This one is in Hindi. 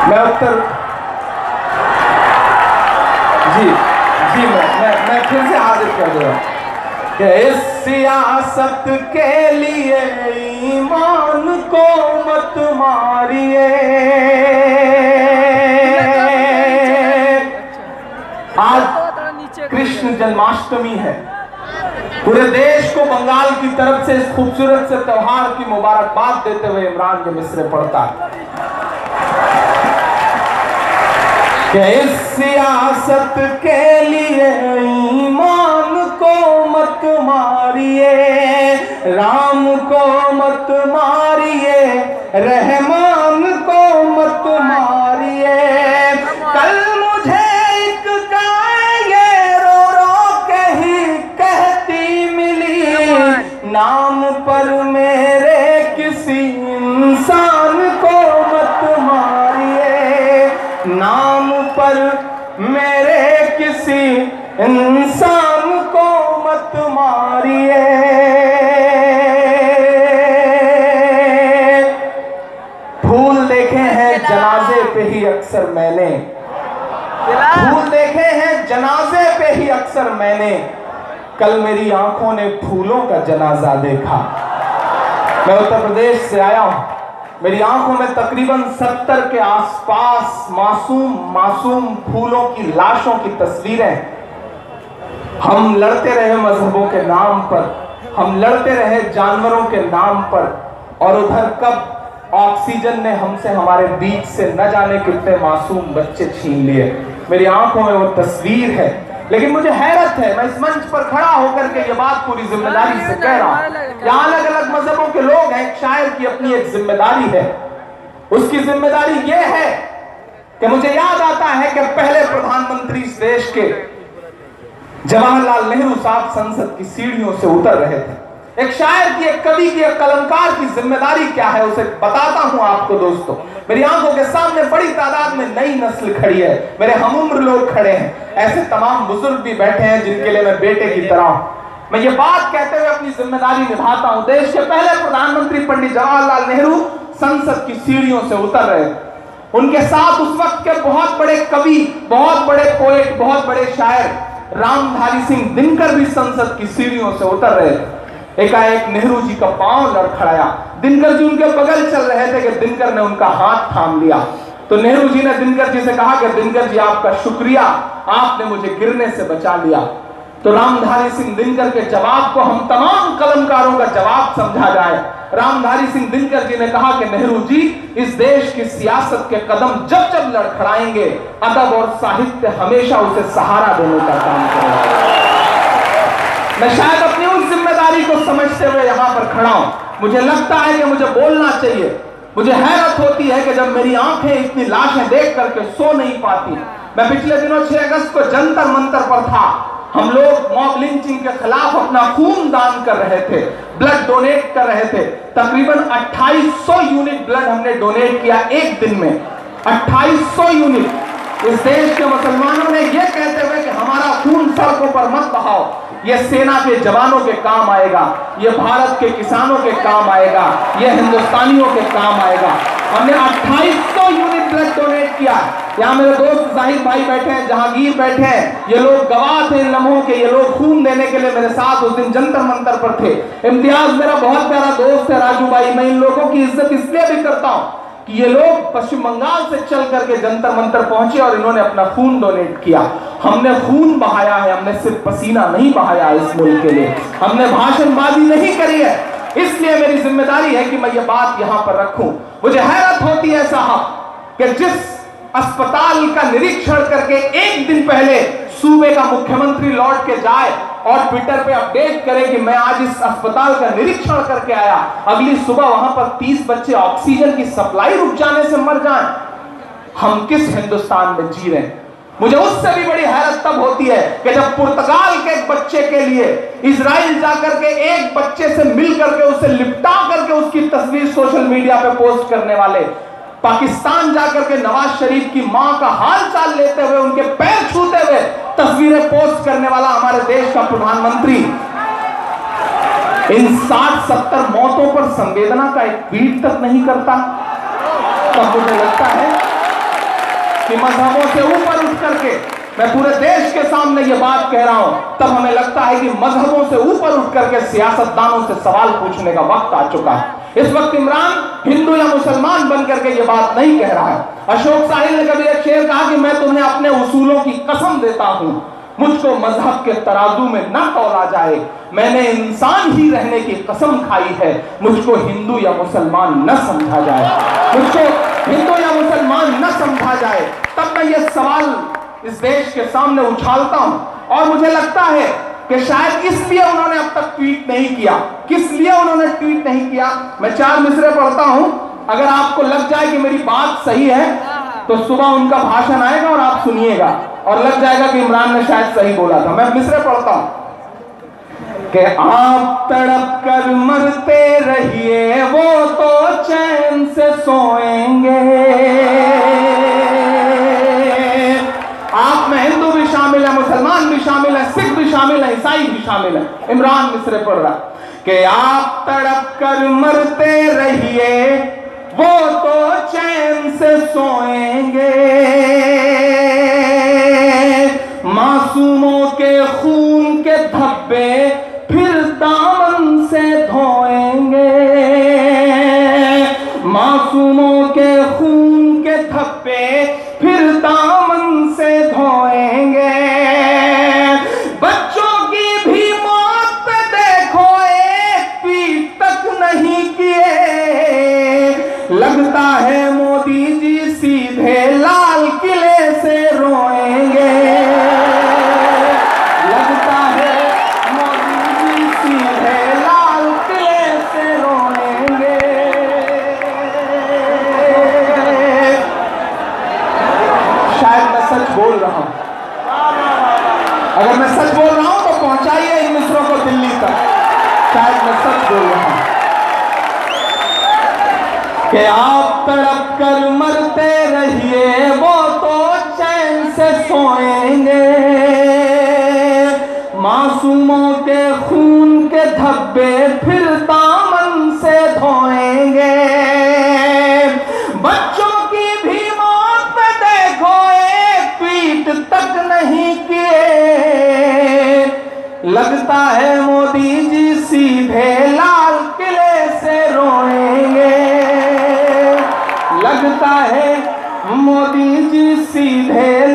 मैं उत्तर जी मैं फिर से हाजिर कर दूंगा कि इस सियासत के लिए ईमान को मत मारिए। आज कृष्ण जन्माष्टमी है। पूरे देश को बंगाल की तरफ से इस खूबसूरत से त्योहार की मुबारकबाद देते हुए इमरान के मिसरे पढ़ता है कि इस सियासत के लिए ईमान को मत मारिए, राम को मत मारिए, रहमान को मत मारिए। कल मुझे एक गाय ये रो रो के ही कहती मिली, नाम पर मेरे किसी इंसान को मत मारिए, नाम पर मेरे किसी इंसान को मत मारिए। फूल देखे हैं जनाजे पे ही अक्सर मैंने, फूल देखे हैं जनाजे पे ही अक्सर मैंने, कल मेरी आंखों ने फूलों का जनाजा देखा। मैं उत्तर प्रदेश से आया हूं, मेरी आंखों में तकरीबन 70 के आसपास मासूम फूलों की लाशों की तस्वीरें। हम लड़ते रहे मजहबों के नाम पर, हम लड़ते रहे जानवरों के नाम पर, और उधर कब ऑक्सीजन ने हमसे हमारे बीच से न जाने कितने मासूम बच्चे छीन लिए। मेरी आंखों में वो तस्वीर है। लेकिन मुझे हैरत है, मैं इस मंच पर खड़ा होकर के ये बात पूरी जिम्मेदारी से कह रहा हूं। यहाँ अलग अलग मजहबों के लोग हैं, शायर की अपनी एक जिम्मेदारी है। उसकी जिम्मेदारी ये है कि मुझे याद आता है कि पहले प्रधानमंत्री इस देश के जवाहरलाल नेहरू साहब संसद की सीढ़ियों से उतर रहे थे। एक शायर की, एक कवि की, एक कलमकार की जिम्मेदारी क्या है उसे बताता हूं आपको दोस्तों। मेरी आंखों के सामने बड़ी तादाद में नई नस्ल खड़ी है, मेरे हमउम्र लोग खड़े हैं, ऐसे तमाम बुजुर्ग भी बैठे हैं जिनके लिए मैं बेटे की तरह हूं। मैं ये बात कहते हुए अपनी जिम्मेदारी निभाता हूं। देश के पहले प्रधानमंत्री पंडित जवाहरलाल नेहरू संसद की सीढ़ियों से उतर रहे थे। उनके साथ उस वक्त के बहुत बड़े कवि, बहुत बड़े पोएट, बहुत बड़े शायर रामधारी सिंह दिनकर भी संसद की सीढ़ियों से उतर रहे थे। एकाएक नेहरू जी का पांव लड़खड़ाया। दिनकर जी उनके बगल चल रहे थे कि दिनकर ने उनका हाथ थाम लिया। तो नेहरू जी ने दिनकर जी से कहा कि दिनकर जी आपका शुक्रिया, आपने मुझे गिरने से बचा लिया। तो रामधारी सिंह दिनकर के जवाब को हम तमाम कलमकारों का जवाब समझा जाए। रामधारी सिंह दिनकर जी ने कहा कि नेहरू जी, इस देश की सियासत के कदम जब जब लड़खड़ाएंगे, अदब और साहित्य हमेशा उसे सहारा देने का काम करेगा। मैं शायद अपनी उस जिम्मेदारी को समझते हुए यहां पर खड़ा हूं। मुझे लगता है कि मुझे बोलना चाहिए। मुझे हैरत होती है कि जब मेरी आंखें इतनी लाशें देख करके सो नहीं पाती। मैं पिछले दिनों 6 अगस्त को जंतर मंतर पर था। हम लोग मॉब लिंचिंग के खिलाफ अपना खून दान कर रहे थे, ब्लड डोनेट कर रहे थे। तकरीबन 2800 यूनिट ब्लड हमने डोनेट किया एक दिन में, 2800 यूनिट। इस देश के मुसलमानों ने यह कहते हुए कि हमारा खून सड़कों पर मत बहाओ, यह सेना के जवानों के काम आएगा, यह भारत के किसानों के काम आएगा, यह हिंदुस्तानियों के काम आएगा। हमने 2800 यूनिट ब्लड डोनेट किया। यहाँ मेरे दोस्त जाहिर भाई बैठे हैं, जहांगीर बैठे हैं, ये लोग गवाह थे इन लम्हों के। ये लोग खून देने के लिए मेरे साथ उस दिन जंतर मंतर पर थे। इम्तियाज मेरा बहुत प्यारा दोस्त है, राजू भाई। मैं इन लोगों की इज्जत इसलिए भी करता हूँ कि ये लोग पश्चिम बंगाल से चल करके जंतर मंतर पहुंचे और इन्होंने अपना खून डोनेट किया। हमने खून बहाया है, हमने सिर्फ पसीना नहीं बहाया इस मुल्क के लिए, हमने भाषणबाजी नहीं करी है। इसलिए मेरी जिम्मेदारी है कि मैं ये बात यहां पर रखूं। मुझे हैरत होती है साहब कि जिस अस्पताल का निरीक्षण करके एक दिन पहले सूबे का मुख्यमंत्री लौट के जाए और ट्विटर पे अपडेट करे कि मैं आज इस अस्पताल का निरीक्षण करके आया, अगली सुबह वहां पर 30 बच्चे ऑक्सीजन की सप्लाई रुक जाने से मर जाएं। हम किस हिंदुस्तान में जी रहे हैं? मुझे उससे भी बड़ी हैरत तब होती है कि जब पुर्तगाल के एक बच्चे के लिए इजराइल जाकर के एक बच्चे से मिल करके उसे लिपटा करके उसकी तस्वीर सोशल मीडिया पे पोस्ट करने वाले, पाकिस्तान जाकर के नवाज शरीफ की मां का हाल चाल लेते हुए, उनके पैर छूते हुए तस्वीरें पोस्ट करने वाला हमारे देश का प्रधानमंत्री इन 60-70 मौतों पर संवेदना का एक ट्वीट तक नहीं करता, तब मुझे लगता है कि मजहबों से ऊपर उठ करके मैं पूरे देश के सामने ये बात कह रहा हूं, तब हमें लगता है कि मजहबों से ऊपर उठ करके सियासतदानों से सवाल पूछने का वक्त आ चुका है। इस वक्त इमरान हिंदू या मुसलमान बन करके ये बात नहीं कह रहा है। अशोक साहिल ने कभी एक शेर कहा कि मैं तुम्हें अपने उसूलों की कसम देता हूं, मुझको मजहब के तराजू में न तौला जाए, मैंने इंसान ही रहने की कसम खाई है, मुझको हिंदू या मुसलमान न समझा जाए, मुझको हिंदू या मुसलमान न समझा जाए। तब मैं ये सवाल इस देश के सामने उछालता हूं। और मुझे लगता है कि शायद इसलिए उन्होंने अब तक ट्वीट नहीं किया। किस लिए उन्होंने ट्वीट नहीं किया? मैं 4 मिसरे पढ़ता हूं, अगर आपको लग जाए कि मेरी बात सही है तो सुबह उनका भाषण आएगा और आप सुनिएगा और लग जाएगा कि इमरान ने शायद सही बोला था। मैं मिसरे पढ़ता हूं कि आप तड़प कर मरते रहिए, वो तो चैन से सोएंगे। आप में हिंदू भी शामिल है, मुसलमान भी शामिल है, सिख भी शामिल है, ईसाई भी शामिल है। इमरान मिसरे पढ़ रहा कि आप तड़प कर मरते रहिए, वो तो चैन से सोएंगे, मासूमों के खून के धब्बे फिर दामन से धोएंगे, मासूमों के खून के धब्बे फिर दामन से धोएंगे। बच्चों की भी मौत पे देखो, एक पीठ तक नहीं किए, लगता है मोदी जी सीधे लाल किले से रोएंगे, लगता है मोदी जी सीधे लाल किले से रोएंगे। शायद मैं सच बोल रहा हूं, अगर मैं सच बोल रहा हूं तो पहुंचाइए इन मित्रों को दिल्ली तक। शायद मैं सच बोल रहा हूं कि आप तड़प कर मरते रहिए, वो तो चैन से सोएंगे, मासूमों के खून के धब्बे फिर दामन से धोएंगे। बच्चों की भी मौत पे देखो, एक पीठ तक नहीं किए, लगता है मोदी जी सीधे लाल किले से रोएंगे, लगता है मोदी जी सीधे